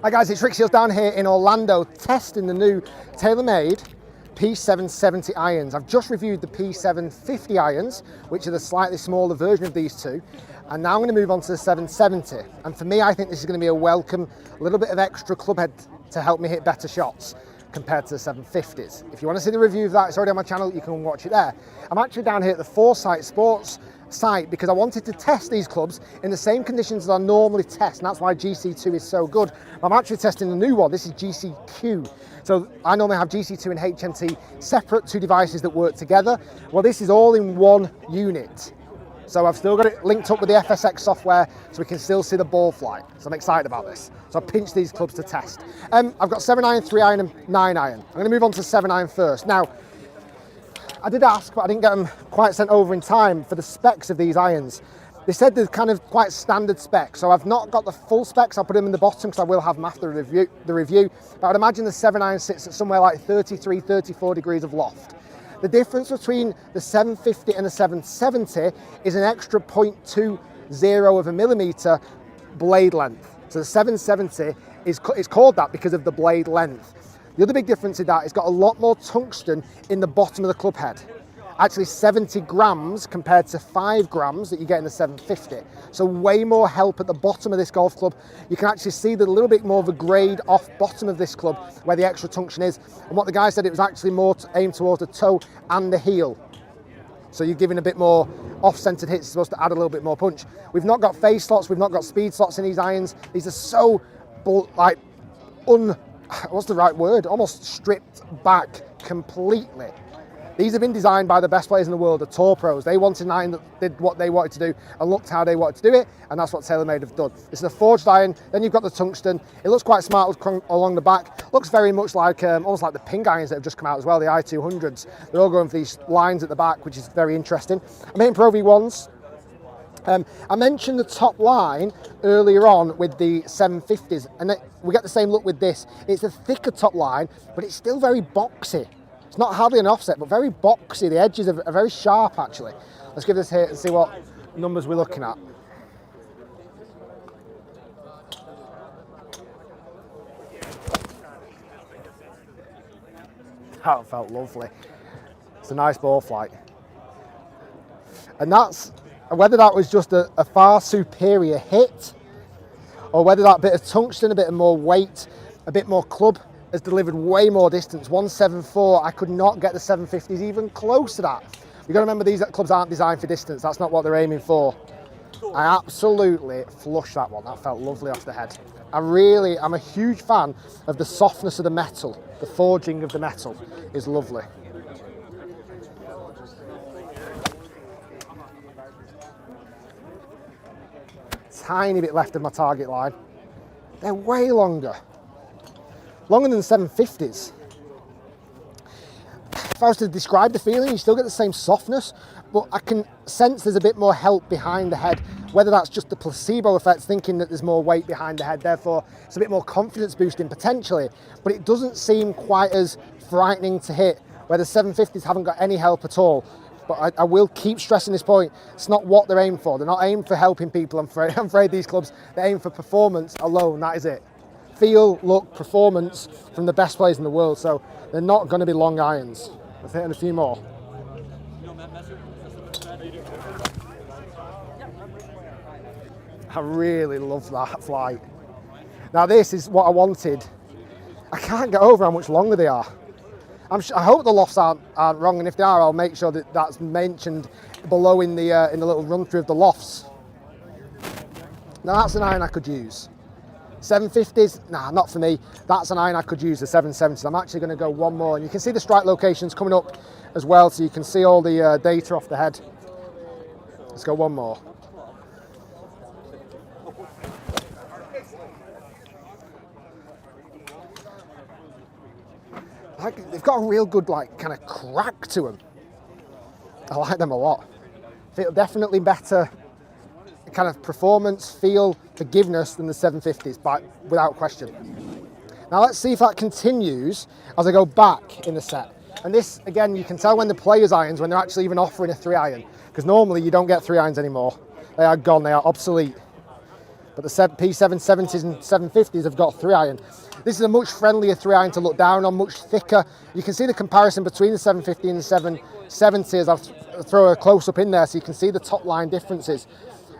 Hi guys, it's Rick Shiels down here in Orlando testing the new TAYLORMADE P-770 irons. I've just reviewed the P-750 irons, which are the slightly smaller version of these two. And now I'm going to move on to the 770. And for me, I think this is going to be a welcome little bit of extra club head to help me hit better shots compared to the 750s. If you want to see the review of that, it's already on my channel, you can watch it there. I'm actually down here at the Foresight Sports site because I wanted to test these clubs in the same conditions as I normally test, and that's why GC2 is so good. I'm actually testing the new one. This is GCQ. So I normally have GC2 and HMT separate, two devices that work together. Well, this is all in one unit. So I've still got it linked up with the FSX software so we can still see the ball fly. So I'm excited about this. So I've pinched these clubs to test. I've got 7 iron, 3 iron and 9 iron. I'm going to move on to 7 iron first. Now, I did ask, but I didn't get them quite sent over in time for the specs of these irons. They said they're kind of quite standard specs, so I've not got the full specs. I'll put them in the bottom because I will have them after the review. But I'd imagine the 7 iron sits at somewhere like 33, 34 degrees of loft. The difference between the 750 and the 770 is an extra 0.20 of a millimeter blade length. So the 770 is called that because of the blade length. The other big difference in that, it's got a lot more tungsten in the bottom of the club head. Actually 70 grams compared to 5 grams that you get in the 750. So way more help at the bottom of this golf club. You can actually see the little bit more of a grade off bottom of this club where the extra tungsten is. And what the guy said, it was actually more aimed towards the toe and the heel. So you're giving a bit more off-centered hits, supposed to add a little bit more punch. We've not got face slots, we've not got speed slots in these irons. These are so, like, what's the right word? Almost stripped back completely. These have been designed by the best players in the world, the tour pros. They wanted an iron that did what they wanted to do and looked how they wanted to do it, and that's what TAYLORMADE have done. This is a forged iron, then you've got the tungsten. It looks quite smart along the back. Looks very much like, almost like the ping irons that have just come out as well, the I200s. They're all going for these lines at the back, which is very interesting. I'm hitting Pro V1s. I mentioned the top line earlier on with the 750s, and we get the same look with this. It's a thicker top line, but it's still very boxy. It's not hardly an offset, but very boxy. The edges are very sharp, actually. Let's give this a hit and see what numbers we're looking at. That felt lovely. It's a nice ball flight. And that's, whether that was just a far superior hit, or whether that bit of tungsten, a bit of more weight, a bit more club, has delivered way more distance. 174, I could not get the 750s even close to that. You've got to remember these clubs aren't designed for distance. That's not what they're aiming for. I absolutely flushed that one. That felt lovely off the head. I'm a huge fan of the softness of the metal. The forging of the metal is lovely. Tiny bit left of my target line. They're way longer. Longer than the 750s. If I was to describe the feeling, you still get the same softness, but I can sense there's a bit more help behind the head, whether that's just the placebo effect, thinking that there's more weight behind the head, therefore it's a bit more confidence boosting potentially, but it doesn't seem quite as frightening to hit, where the 750s haven't got any help at all. But I will keep stressing this point. It's not what they're aimed for. They're not aimed for helping people, I'm afraid these clubs, they aim for performance alone, that is it. Feel, look, performance from the best players in the world, so they're not going to be long irons. Let's hit in a few more. I really love that flight. Now this is what I wanted. I can't get over how much longer they are. I hope the lofts aren't wrong, and if they are, I'll make sure that that's mentioned below in the little run through of the lofts. Now that's an iron I could use. 750s, nah, not for me. That's an iron I could use, the 770s. I'm actually going to go one more, and you can see the strike locations coming up as well, so you can see all the data off the head. Let's go one more. They've got a real good, like, kind of crack to them. I like them a lot. Feel definitely better kind of performance, feel, forgiveness than the 750s, but without question. Now let's see if that continues as I go back in the set. And this, again, you can tell when the players' irons, when they're actually even offering a 3 iron, because normally you don't get 3 irons anymore. They are gone, they are obsolete. but the P770s and 750s have got 3-iron. This is a much friendlier 3-iron to look down on, much thicker. You can see the comparison between the 750 and the 770 as I'll throw a close-up in there so you can see the top line differences.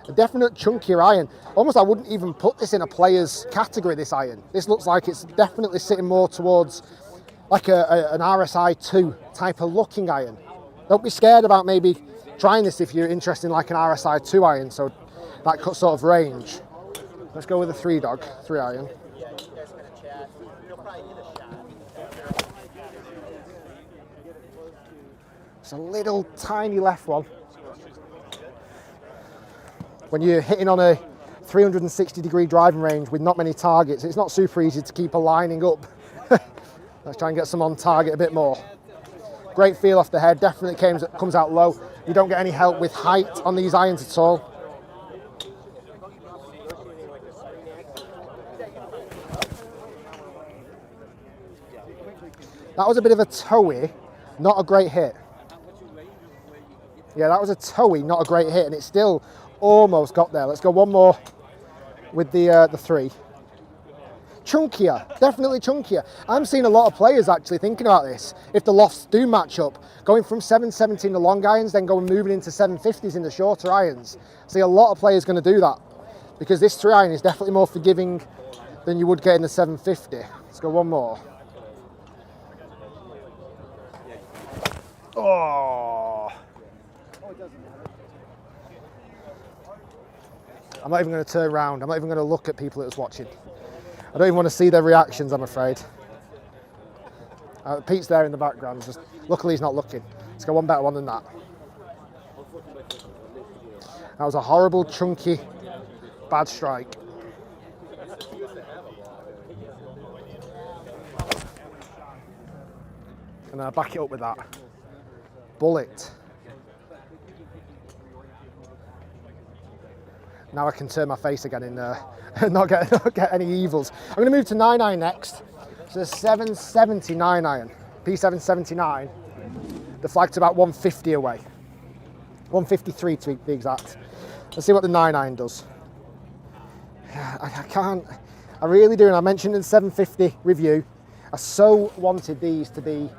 A definite chunkier iron. Almost I wouldn't even put this in a player's category, this iron. This looks like it's definitely sitting more towards like an RSI 2 type of looking iron. Don't be scared about maybe trying this if you're interested in like an RSI 2 iron, so that sort of range. Let's go with a 3-iron. It's a little tiny left one. When you're hitting on a 360-degree driving range with not many targets, it's not super easy to keep aligning up. Let's try and get some on target a bit more. Great feel off the head, definitely comes out low. You don't get any help with height on these irons at all. That was a bit of a toey, not a great hit. Yeah, that was a toey, not a great hit, and it still almost got there. Let's go one more with the 3. Chunkier, definitely chunkier. I'm seeing a lot of players actually thinking about this. If the lofts do match up, going from 770 in the long irons, then moving into 750s in the shorter irons. See a lot of players going to do that because this 3-iron is definitely more forgiving than you would get in the 750. Let's go one more. Oh. I'm not even going to turn around. I'm not even going to look at people that's watching. I don't even want to see their reactions, I'm afraid. Pete's there in the background. Just luckily he's not looking. Let's go one better one than that. That was a horrible, chunky, bad strike. And I'll back it up with that. Bullet. Now I can turn my face again and not get any evils. I'm going to move to 9-iron next. So the 779 iron, P779. The flag's about 150 away. 153 to be exact. Let's see what the 9-iron does. I really do, and I mentioned in the 750 review, I so wanted these to be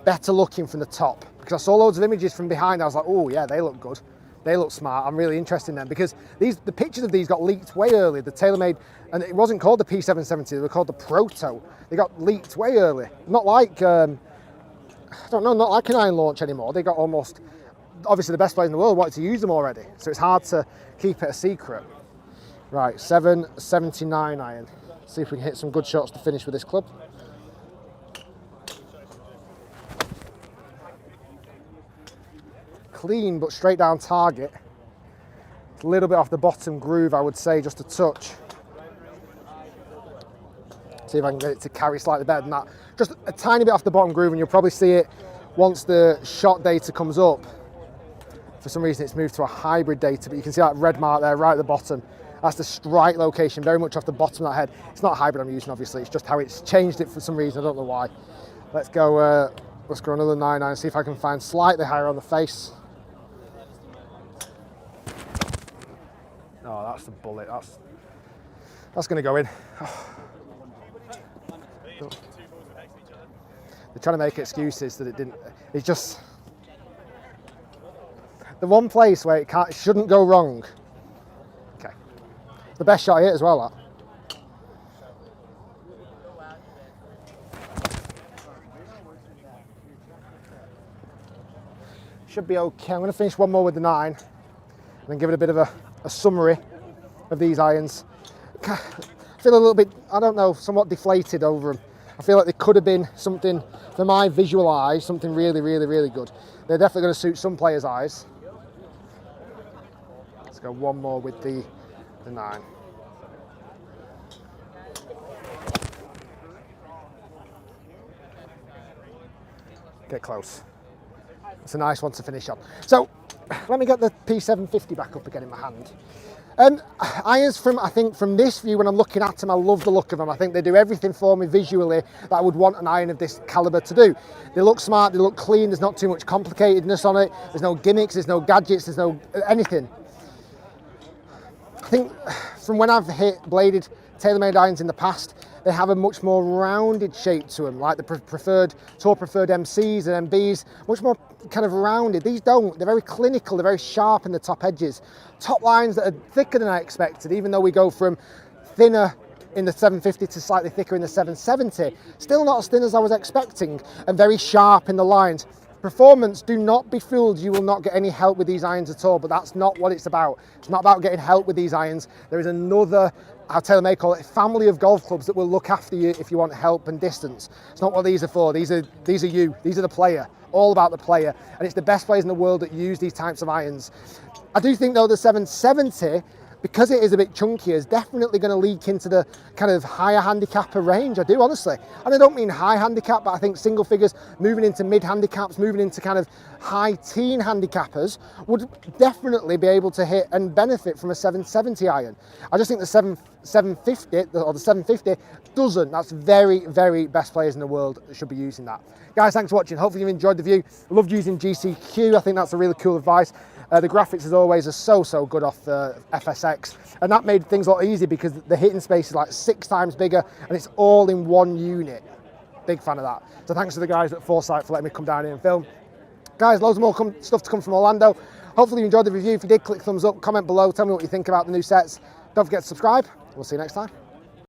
better looking from the top because I saw loads of images from behind. I was like, oh yeah, they look good. They look smart. I'm really interested in them because the pictures of these got leaked way early. The TaylorMade, and it wasn't called the P770, they were called the Proto. They got leaked way early. Not like, I don't know, not like an iron launch anymore. They got almost, obviously the best players in the world wanted to use them already. So it's hard to keep it a secret. Right, 779 iron. See if we can hit some good shots to finish with this club. Clean but straight down target. It's a little bit off the bottom groove, I would say, just a touch. See if I can get it to carry slightly better than that. Just a tiny bit off the bottom groove, and you'll probably see it once the shot data comes up. For some reason it's moved to a hybrid data, but you can see that red mark there right at the bottom. That's the strike location, very much off the bottom of that head. It's not hybrid I'm using, obviously, it's just how it's changed it for some reason, I don't know why. Let's go another 9-iron, see if I can find slightly higher on the face. Oh, that's the bullet. That's going to go in. Oh. They're trying to make excuses that it didn't. It's just the one place where it shouldn't go wrong. Okay, the best shot I hit as well. That should be okay. I'm going to finish one more with the 9, and then give it a bit of a summary of these irons. I feel a little bit, I don't know, somewhat deflated over them. I feel like they could have been something, for my visual eyes, something really, really, really good. They're definitely going to suit some players' eyes. Let's go one more with the 9. Get close. It's a nice one to finish on. So, let me get the P750 back up again in my hand. Irons I think from this view, when I'm looking at them, I love the look of them. I think they do everything for me visually that I would want an iron of this caliber to do. They look smart, they look clean, there's not too much complicatedness on it, there's no gimmicks, there's no gadgets, there's no anything. I think from when I've hit bladed TaylorMade irons in the past, they have a much more rounded shape to them, like the tour preferred MCs and MBs, much more kind of rounded. These don't, they're very clinical, they're very sharp in the top edges. Top lines that are thicker than I expected, even though we go from thinner in the 750 to slightly thicker in the 770, still not as thin as I was expecting, and very sharp in the lines. Performance, do not be fooled, you will not get any help with these irons at all, but that's not what it's about. It's not about getting help with these irons. There is another, how TaylorMade call it, family of golf clubs that will look after you if you want help and distance. It's not what these are for. These are you, these are the player, all about the player, and it's the best players in the world that use these types of irons. I do think though the 770, because it is a bit chunkier, is definitely going to leak into the kind of higher handicapper range. I do, honestly. And I don't mean high handicap, but I think single figures, moving into mid handicaps, moving into kind of high teen handicappers would definitely be able to hit and benefit from a 770 iron. I just think the 750 or the 750 doesn't. That's very, very best players in the world that should be using that. Guys, thanks for watching. Hopefully you've enjoyed the view. I loved using GCQ. I think that's a really cool advice. The graphics, as always, are so good off the FSX, and that made things a lot easier because the hitting space is like 6 times bigger and it's all in one unit. Big fan of that. So thanks to the guys at Foresight for letting me come down here and film. Guys, loads more stuff to come from Orlando. Hopefully you enjoyed the review. If you did, click thumbs up, comment below, tell me what you think about the new sets. Don't forget to subscribe. We'll see you next time.